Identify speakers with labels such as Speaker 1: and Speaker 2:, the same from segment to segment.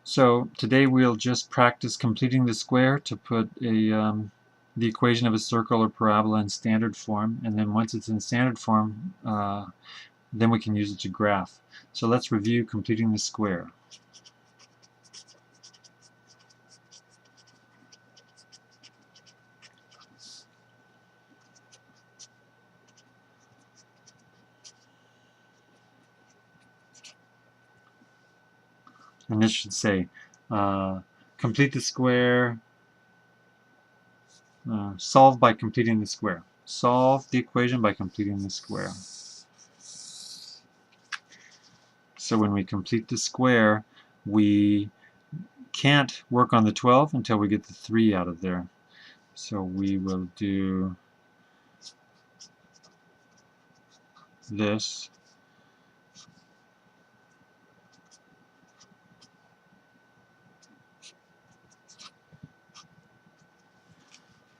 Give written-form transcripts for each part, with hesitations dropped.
Speaker 1: So today we'll just practice completing the square to put the equation of a circle or parabola in standard form, and then once it's in standard form, then we can use it to graph. So let's review completing the square. And this should say, complete the square, solve by completing the square. Solve the equation by completing the square. So when we complete the square, we can't work on the 12 until we get the 3 out of there. So we will do this.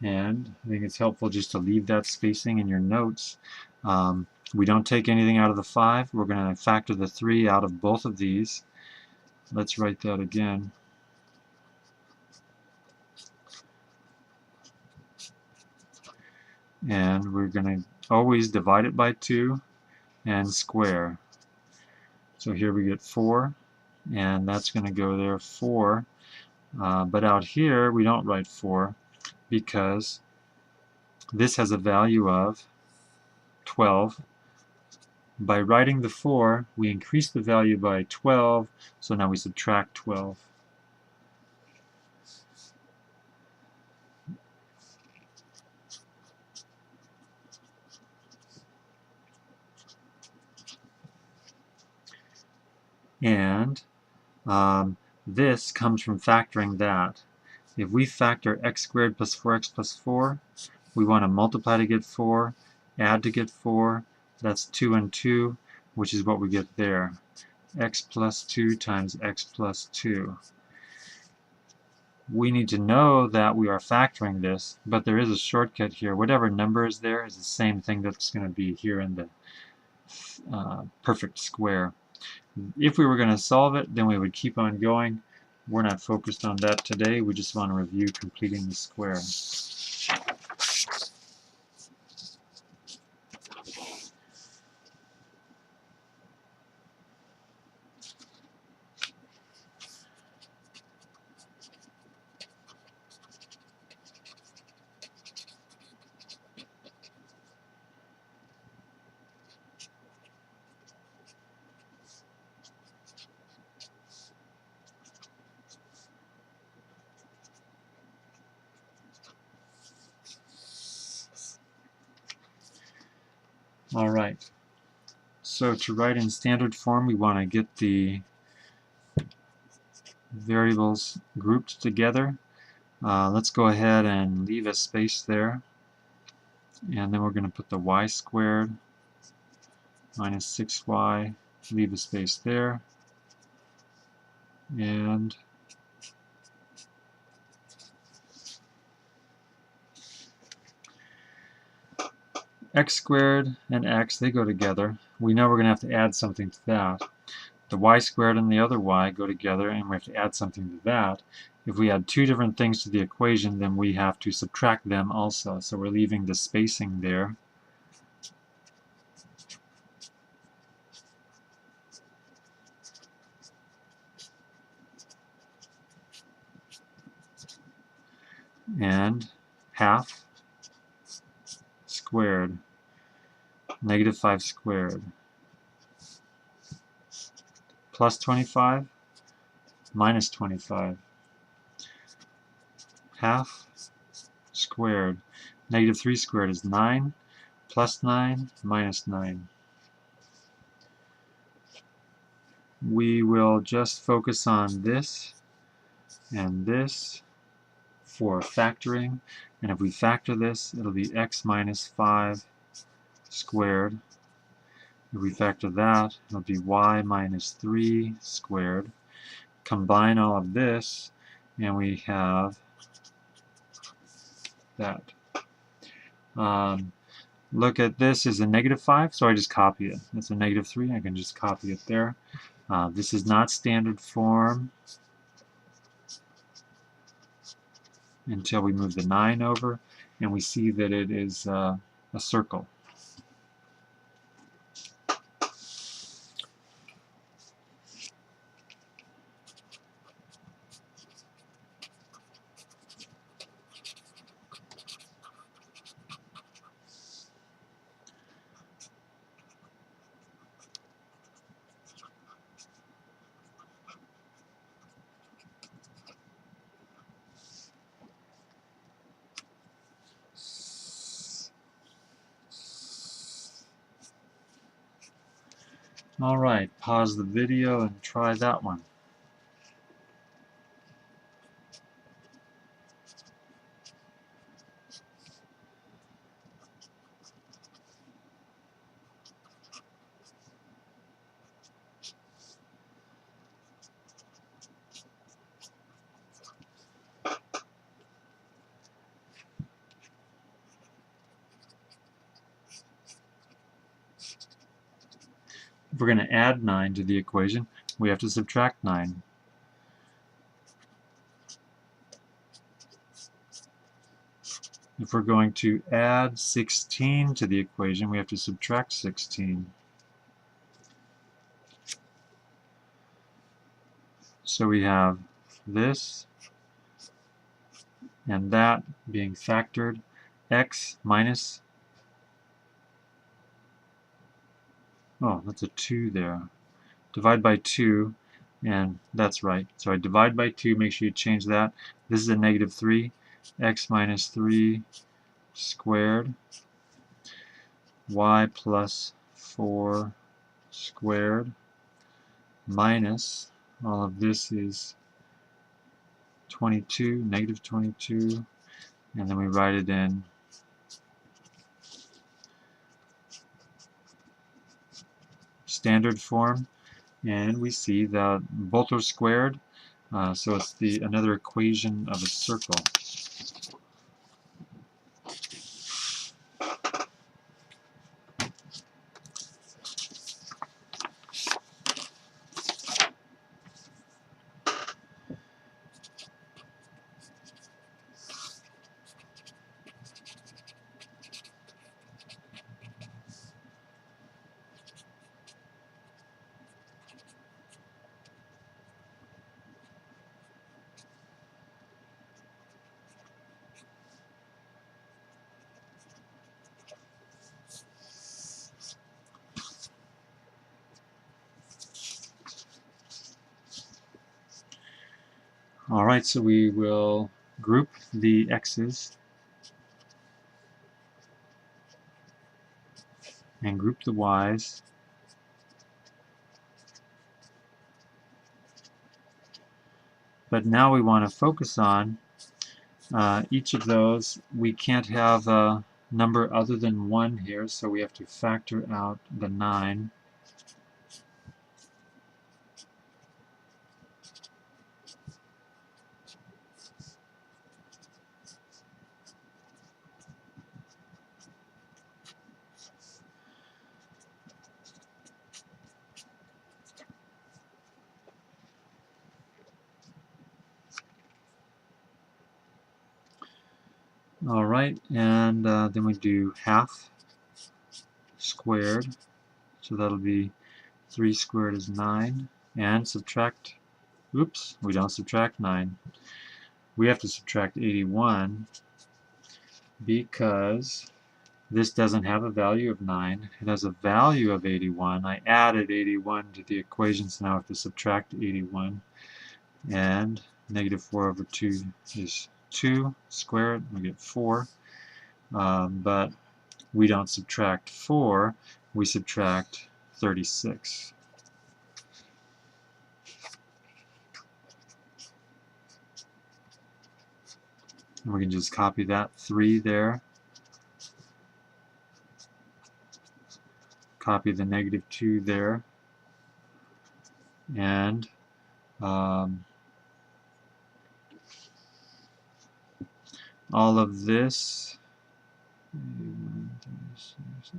Speaker 1: And I think it's helpful just to leave that spacing in your notes. We don't take anything out of the 5. We're going to factor the 3 out of both of these. Let's write that again. And we're going to always divide it by 2 and square. So here we get 4, and that's going to go there, 4. But out here we don't write 4 because this has a value of 12. By writing the 4, we increase the value by 12, so now we subtract 12. And this comes from factoring that. If we factor x squared plus 4x plus 4, we want to multiply to get 4, add to get 4. That's 2 and 2, which is what we get there. X plus 2 times x plus 2. We need to know that we are factoring this, but there is a shortcut here. Whatever number is there is the same thing that's going to be here in the perfect square. If we were going to solve it, then we would keep on going. We're not focused on that today. We just want to review completing the square. All right. So to write in standard form, we want to get the variables grouped together. Let's go ahead and leave a space there. And then we're going to put the y squared minus 6y, leave a space there. And x squared and x, they go together. We know we're going to have to add something to that. The y squared and the other y go together, and we have to add something to that. If we add two different things to the equation, then we have to subtract them also. So we're leaving the spacing there. And half squared, negative 5 squared, plus 25, minus 25. Half squared, negative 3 squared is 9, plus 9, minus 9. We will just focus on this and this for factoring, and if we factor this, it'll be x minus 5 squared. If we factor that, it'll be y minus 3 squared. Combine all of this, and we have that. Look at this as a negative 5, so I just copy it. It's a negative 3, I can just copy it there. This is not standard form. until we move the 9 over, and we see that it is a circle. Alright, pause the video and try that one. If we're going to add 9 to the equation, we have to subtract 9. If we're going to add 16 to the equation, we have to subtract 16. So we have this and that being factored, x minus, oh, that's a 2 there. Divide by 2, and that's right. So I divide by 2, make sure you change that. This is a negative 3, x minus 3 squared, y plus 4 squared, minus, all of this is 22, negative 22, and then we write it in standard form, and we see that both are squared, so it's another equation of a circle. Alright, so we will group the x's and group the y's. But now we want to focus on each of those. We can't have a number other than 1 here, so we have to factor out the 9. Alright, and then we do half squared, so that'll be 3 squared is 9, and subtract, oops, we don't subtract 9. We have to subtract 81 because this doesn't have a value of 9. It has a value of 81. I added 81 to the equation, so now I have to subtract 81. And negative 4 over 2 is 2. Square it, we get 4. But we don't subtract 4, we subtract 36. And we can just copy that 3 there. Copy the negative 2 there. And all of this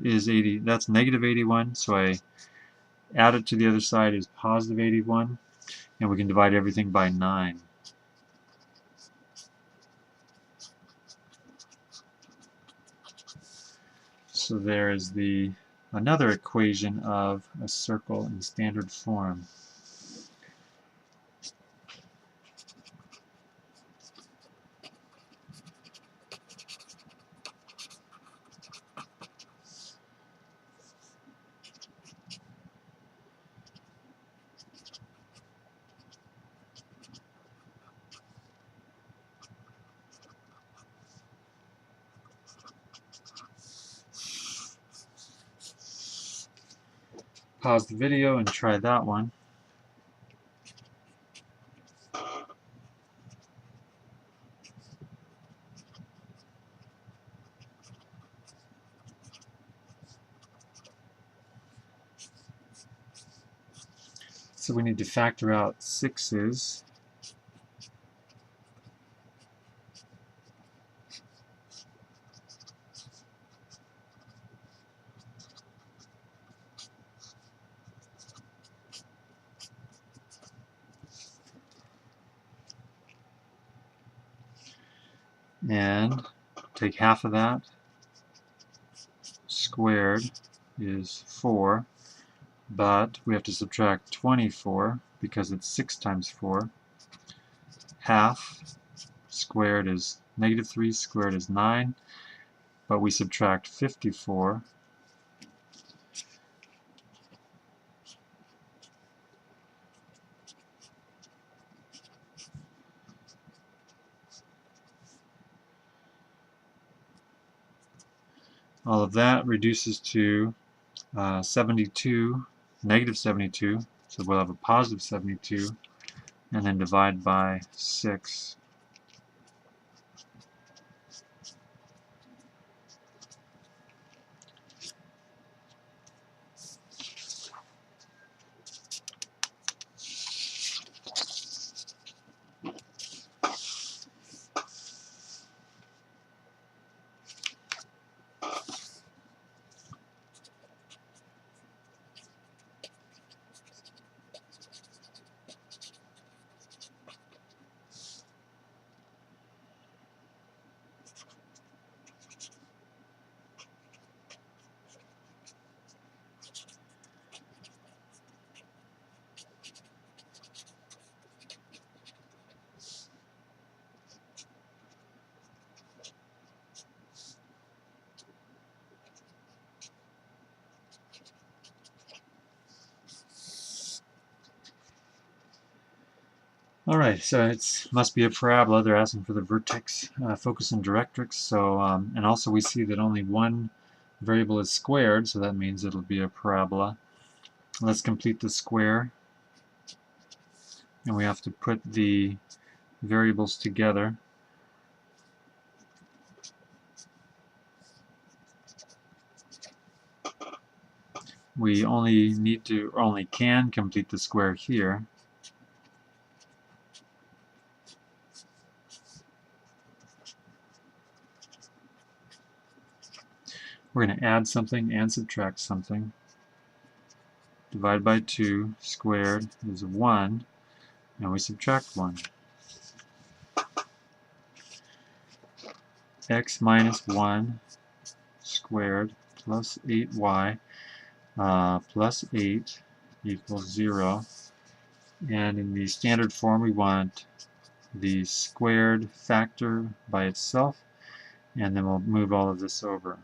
Speaker 1: is 80. That's negative 81, so I add it to the other side is positive 81, and we can divide everything by 9. So there is another equation of a circle in standard form. Pause the video and try that one. So we need to factor out 6's. And take half of that. Squared is 4. But we have to subtract 24 because it's 6 times 4. Half squared is -3 squared is 9, but we subtract 54. All of that reduces to 72, -72, so we'll have a positive 72, and then divide by 6. Alright, so it must be a parabola. They're asking for the vertex, focus, and directrix. So, and also we see that only one variable is squared, so that means it'll be a parabola. Let's complete the square. And we have to put the variables together. We only need to, or only can complete the square here. We're going to add something and subtract something. Divide by 2 squared is 1, and we subtract 1. X minus 1 squared plus 8y plus 8 equals 0. And in the standard form, we want the squared factor by itself, and then we'll move all of this over.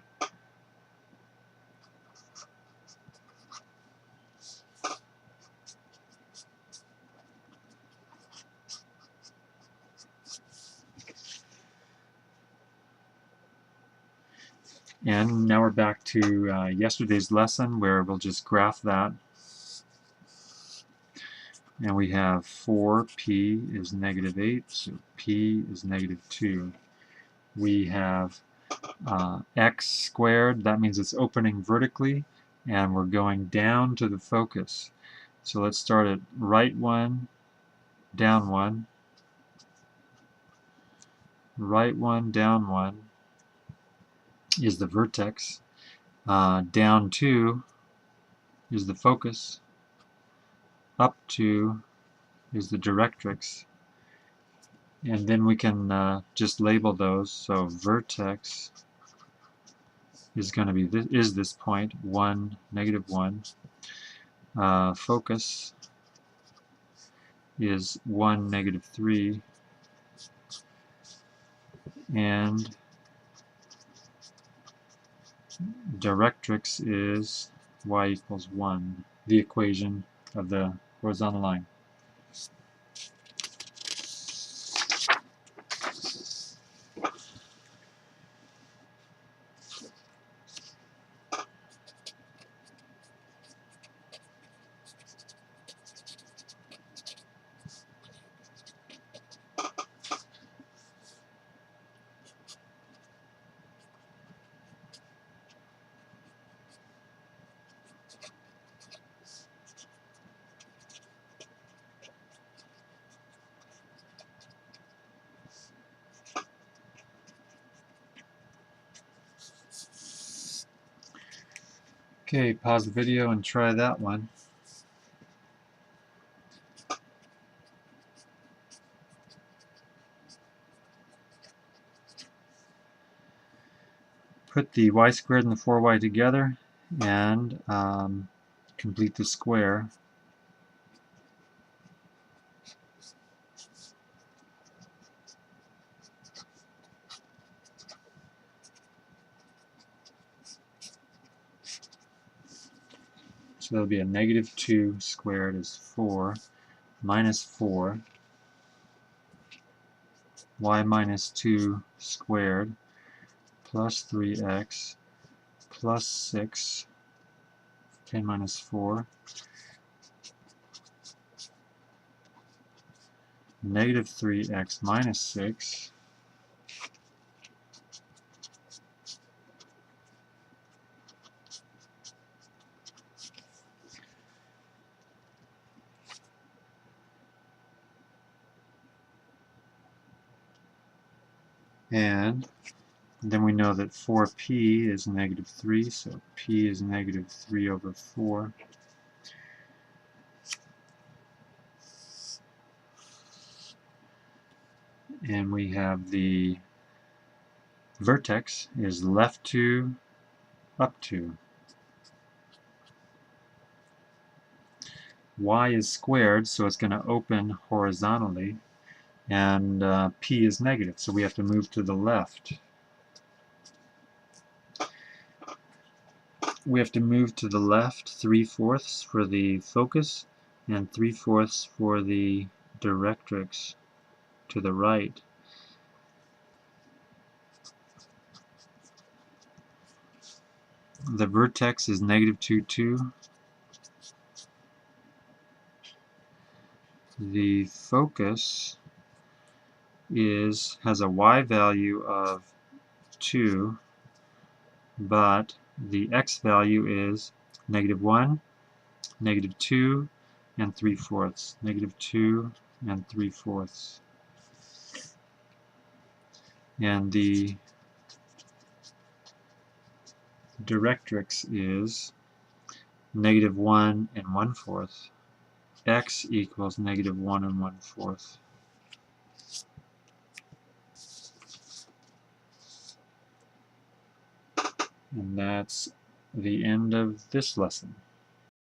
Speaker 1: And now we're back to yesterday's lesson where we'll just graph that. And we have 4p is -8, so p is -2. We have x squared, that means it's opening vertically, and we're going down to the focus. So let's start at right 1, down 1, right 1, down 1 is the vertex, down 2 is the focus, up 2 is the directrix, and then we can just label those. So vertex is going to be this point, 1, -1. Focus is 1, -3, and directrix is y equals 1, the equation of the horizontal line. Okay, pause the video and try that one. Put the y squared and the 4y together and complete the square. So that'll be a -2 squared is 4, minus 4, y minus 2 squared, plus 3x, plus 6, 10 minus 4, -3x minus 6, and then we know that 4p is -3, so p is -3 over 4. And we have the vertex is left 2, up 2. Y is squared, so it's going to open horizontally, and p is negative, so we have to move to the left. We have to move to the left 3/4 for the focus and 3/4 for the directrix to the right. The vertex is -2, 2. The focus has a y value of 2, but the x value is -1, -2, and 3/4. -2 and 3/4. And the directrix is -1 and 1/4. X equals -1 and 1/4. And that's the end of this lesson.